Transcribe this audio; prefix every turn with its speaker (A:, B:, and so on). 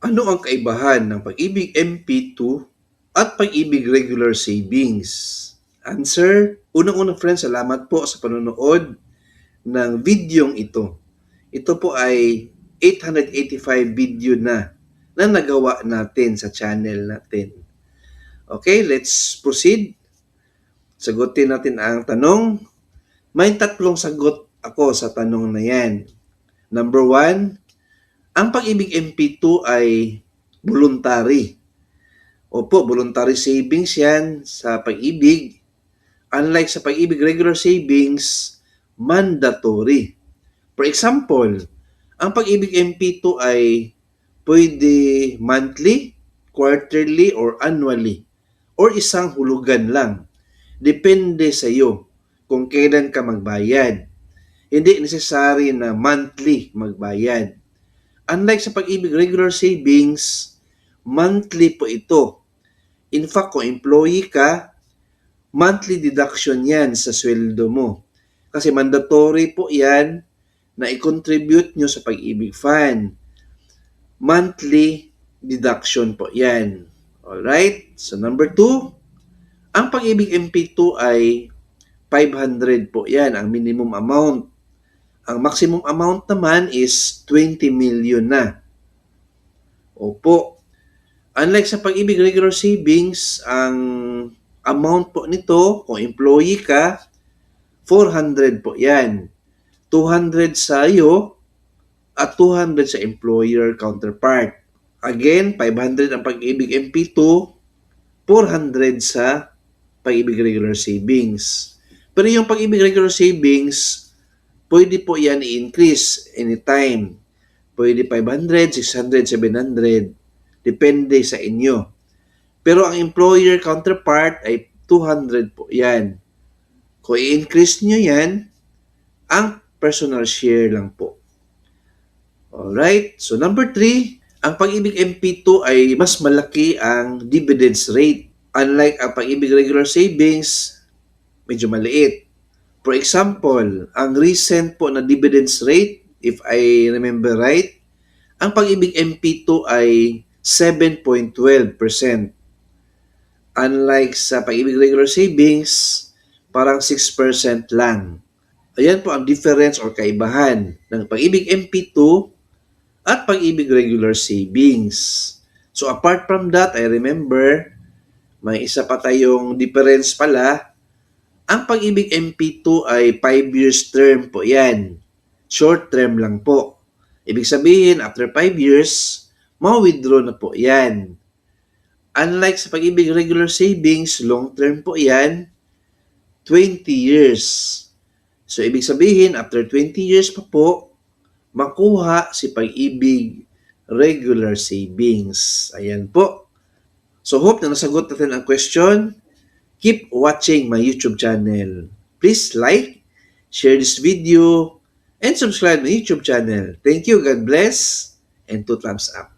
A: Ano ang kaibahan ng Pag-ibig MP2 at Pag-ibig Regular Savings? Answer, unang-una friends, salamat po sa panonood ng videong ito. Ito po ay 885 video na nagawa natin sa channel natin. Okay, let's proceed. Sagutin natin ang tanong. May tatlong sagot ako sa tanong na yan. Number 1, ang Pag-ibig MP2 ay voluntary. Opo, voluntary savings yan sa Pag-ibig. Unlike sa Pag-ibig regular savings, mandatory. For example, ang Pag-ibig MP2 ay pwede monthly, quarterly, or annually, or isang hulugan lang. Depende sa iyo kung kailan ka magbayad. Hindi necessary na monthly magbayad. Unlike sa Pag-ibig regular savings, monthly po ito. In fact, kung employee ka, monthly deduction yan sa sweldo mo. Kasi mandatory po yan na i-contribute nyo sa Pag-ibig Fund. Monthly deduction po yan. Alright? So number 2, ang Pag-ibig MP2 ay 500 po yan, ang minimum amount. Ang maximum amount naman is 20 million na. Opo. Unlike sa Pag-ibig regular savings, ang amount po nito, kung employee ka, 400 po yan. 200 sa iyo at 200 sa employer counterpart. Again, 500 ang Pag-ibig MP2, 400 sa Pag-ibig regular savings. Pero yung Pag-ibig regular savings, pwede po yan i-increase anytime. Pwede 500, 600, 700. Depende sa inyo. Pero ang employer counterpart ay 200 po yan. Kung i-increase nyo yan, ang personal share lang po. Alright, so number 3, ang Pag-ibig MP2 ay mas malaki ang dividends rate. Unlike ang Pag-ibig regular savings, medyo maliit. For example, ang recent po na dividends rate, if I remember right, ang Pag-ibig MP2 ay 7.12%. Unlike sa Pag-ibig regular savings, parang 6% lang. Ayan po ang difference or kaibahan ng Pag-ibig MP2 at Pag-ibig regular savings. So apart from that, I remember, may isa pa tayong difference pala. Ang Pag-ibig MP2 ay 5 years term po yan. Short term lang po. Ibig sabihin, after 5 years, ma-withdraw na po yan. Unlike sa Pag-ibig regular savings, long term po yan, 20 years. So, ibig sabihin, after 20 years pa po, makuha si Pag-ibig regular savings. Ayan po. So, hope na nasagot natin ang question. Keep watching my YouTube channel. Please like, share this video, and subscribe my YouTube channel. Thank you, God bless, and 2 thumbs up.